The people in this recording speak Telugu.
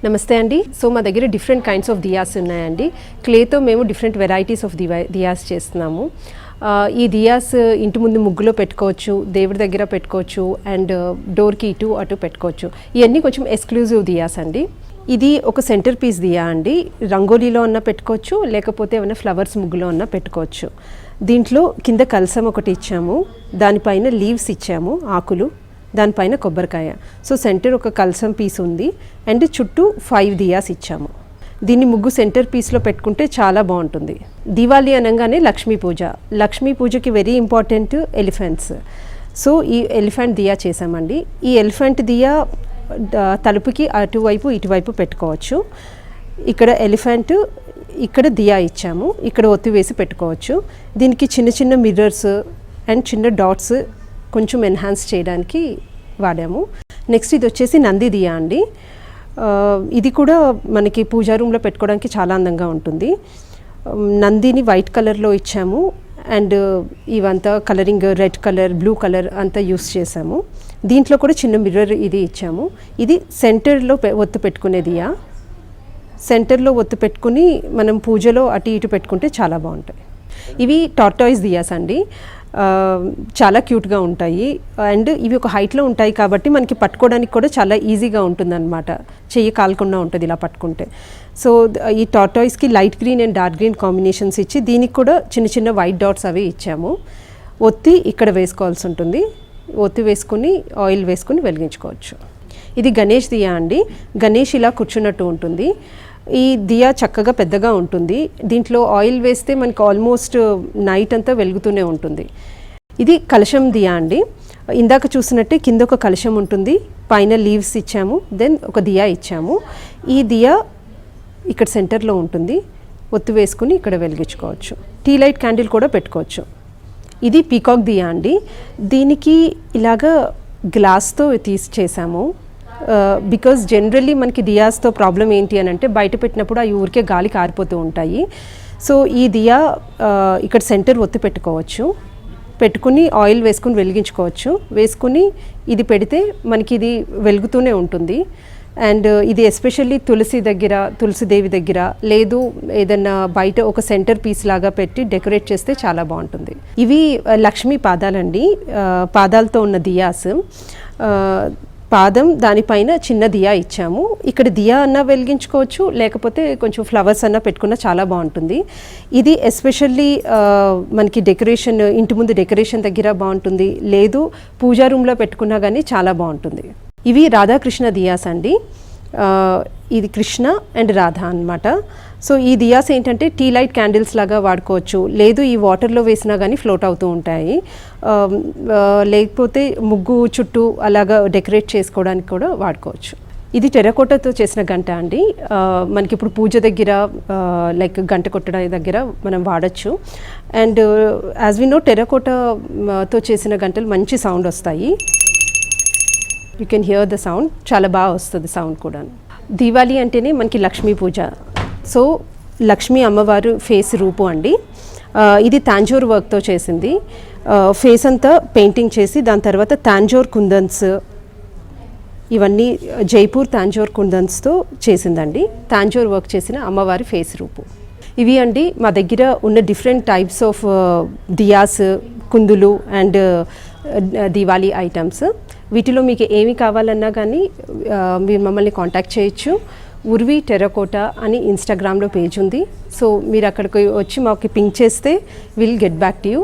నమస్తే అండి. సో మా దగ్గర డిఫరెంట్ కైండ్స్ ఆఫ్ దియాస్ ఉన్నాయండి. క్లేతో మేము డిఫరెంట్ వెరైటీస్ ఆఫ్ దియాస్ చేస్తున్నాము. ఈ దియాస్ ఇంటి ముందు ముగ్గులో పెట్టుకోవచ్చు, దేవుడి దగ్గర పెట్టుకోవచ్చు, అండ్ డోర్కి ఇటు అటు పెట్టుకోవచ్చు. ఇవన్నీ కొంచెం ఎక్స్క్లూజివ్ దియాస్ అండి. ఇది ఒక సెంటర్ పీస్ దియా అండి. రంగోలీలో అన్నా పెట్టుకోవచ్చు, లేకపోతే ఏమైనా ఫ్లవర్స్ ముగ్గులో అన్నా పెట్టుకోవచ్చు. దీంట్లో కింద కలసం ఒకటి ఇచ్చాము, దానిపైన లీవ్స్ ఇచ్చాము, ఆకులు, దానిపైన కొబ్బరికాయ. సో సెంటర్ ఒక కలసం పీస్ ఉంది అండ్ చుట్టూ 5 దియాస్ ఇచ్చాము. దీన్ని ముగ్గు సెంటర్ పీస్లో పెట్టుకుంటే చాలా బాగుంటుంది. దీవాలి అనగానే లక్ష్మీ పూజ. లక్ష్మీ పూజకి వెరీ ఇంపార్టెంట్ ఎలిఫెంట్స్. సో ఈ ఎలిఫెంట్ దియా చేసామండి. ఈ ఎలిఫెంట్ దియా తలుపుకి అటువైపు ఇటువైపు పెట్టుకోవచ్చు. ఇక్కడ ఎలిఫెంట్, ఇక్కడ దియా ఇచ్చాము, ఇక్కడ ఒత్తి వేసి పెట్టుకోవచ్చు. దీనికి చిన్న చిన్న మిర్రర్స్ అండ్ చిన్న డాట్స్ కొంచెం ఎన్హాన్స్ చేయడానికి వాడాము. నెక్స్ట్ ఇది వచ్చేసి నంది దియా అండి. ఇది కూడా మనకి పూజా రూమ్లో పెట్టుకోవడానికి చాలా అందంగా ఉంటుంది. నందిని వైట్ కలర్లో ఇచ్చాము అండ్ ఇవంతా colouring red colour, blue colour అంతా యూస్ చేసాము. దీంట్లో కూడా చిన్న మిర్రర్ ఇది ఇచ్చాము. ఇది సెంటర్లో ఒత్తు పెట్టుకునే దియా. సెంటర్లో ఒత్తు పెట్టుకుని మనం పూజలో అటు ఇటు పెట్టుకుంటే చాలా బాగుంటాయి. ఇవి టార్టాయిస్ దియాస్ అండి. చాలా క్యూట్గా ఉంటాయి అండ్ ఇవి ఒక హైట్లో ఉంటాయి కాబట్టి మనకి పట్టుకోవడానికి కూడా చాలా ఈజీగా ఉంటుంది అనమాట. చెయ్యి కాలకుండా ఉంటుంది ఇలా పట్టుకుంటే. సో ఈ టార్టాయిస్కి light green and dark green combinations ఇచ్చి దీనికి కూడా చిన్న చిన్న వైట్ డాట్స్ అవి ఇచ్చాము. ఒత్తి ఇక్కడ వేసుకోవాల్సి ఉంటుంది. ఒత్తి వేసుకుని ఆయిల్ వేసుకుని వెలిగించుకోవచ్చు. ఇది గణేష్ దియా అండి. గణేష్ ఇలా కూర్చున్నట్టు ఉంటుంది. ఈ దియా చక్కగా పెద్దగా ఉంటుంది. దీంట్లో ఆయిల్ వేస్తే మనకి ఆల్మోస్ట్ నైట్ అంతా వెలుగుతూనే ఉంటుంది. ఇది కలశం దియా అండి. ఇందాక చూసినట్టే కింద ఒక కలశం ఉంటుంది, పైన లీవ్స్ ఇచ్చాము, దెన్ ఒక దియా ఇచ్చాము. ఈ దియా ఇక్కడ సెంటర్లో ఉంటుంది. ఒత్తు వేసుకుని ఇక్కడ వెలిగించుకోవచ్చు. టీ లైట్ క్యాండిల్ కూడా పెట్టుకోవచ్చు. ఇది పీకాక్ దియా అండి. దీనికి ఇలాగా గ్లాస్తో చేసాము. బికాజ్ జనరల్లీ మనకి దియాస్తో ప్రాబ్లం ఏంటి అని అంటే బయట పెట్టినప్పుడు అవి ఊరికే గాలి కారిపోతూ ఉంటాయి. సో ఈ దియా ఇక్కడ సెంటర్ ఒత్తి పెట్టుకోవచ్చు. పెట్టుకుని ఆయిల్ వేసుకుని వెలిగించుకోవచ్చు. వేసుకుని ఇది పెడితే మనకి ఇది వెలుగుతూనే ఉంటుంది. అండ్ ఇది ఎస్పెషల్లీ తులసిదేవి దగ్గర లేదు ఏదన్నా బయట ఒక సెంటర్ పీస్ లాగా పెట్టి డెకరేట్ చేస్తే చాలా బాగుంటుంది. ఇవి లక్ష్మీ పాదాలండి. పాదాలతో ఉన్న దియాస్. పాదం దానిపైన చిన్న దియా ఇచ్చాము. ఇక్కడ దియా అన్నా వెలిగించుకోవచ్చు, లేకపోతే కొంచెం ఫ్లవర్స్ అన్నా పెట్టుకున్నా చాలా బాగుంటుంది. ఇది ఎస్పెషల్లీ మనకి డెకరేషన్, ఇంటి ముందు డెకరేషన్ దగ్గర బాగుంటుంది, లేదు పూజా రూమ్లో పెట్టుకున్నా కానీ చాలా బాగుంటుంది. ఇవి రాధాకృష్ణ దియాస్ అండి. ఇది కృష్ణ అండ్ రాధా అన్నమాట. సో ఈ దియాస్ ఏంటంటే టీ లైట్ క్యాండిల్స్ లాగా వాడుకోవచ్చు, లేదు ఈ వాటర్లో వేసినా కానీ ఫ్లోట్ అవుతూ ఉంటాయి, లేకపోతే ముగ్గు చుట్టూ అలాగా డెకరేట్ చేసుకోవడానికి కూడా వాడుకోవచ్చు. ఇది టెర్రకోటాతో చేసిన గంట అండి. మనకి ఇప్పుడు పూజ దగ్గర లైక్ గంట కొట్టడం దగ్గర మనం వాడచ్చు. అండ్ యాజ్ వి నో టెర్రకోటాతో చేసిన గంటలు మంచి సౌండ్ వస్తాయి. You can hear the sound, చాలా బాగా వస్తుంది సౌండ్ కూడా. దీవాలి అంటేనే మనకి లక్ష్మీ పూజ. సో లక్ష్మీ అమ్మవారు ఫేస్ రూపు అండి. ఇది తాంజోర్ వర్క్తో చేసింది. ఫేస్ అంతా పెయింటింగ్ చేసి దాని తర్వాత తాంజోర్ కుందన్స్, ఇవన్నీ జైపూర్ తాంజోర్ కుందన్స్తో చేసిందండి. తాంజోర్ వర్క్ చేసిన అమ్మవారి ఫేస్ రూపు. ఇవి అండి మా దగ్గర ఉన్న డిఫరెంట్ టైప్స్ ఆఫ్ దియాస్, కుందులు అండ్ దివాలి ఐటమ్స్. వీటిలో మీకు ఏమి కావాలన్నా కానీ మీరు మమ్మల్ని కాంటాక్ట్ చేయొచ్చు. ఉర్వి టెర్రకోటా అని ఇన్స్టాగ్రామ్లో పేజ్ ఉంది. సో మీరు అక్కడికి వచ్చి మాకు పింక్ చేస్తే will get back to you.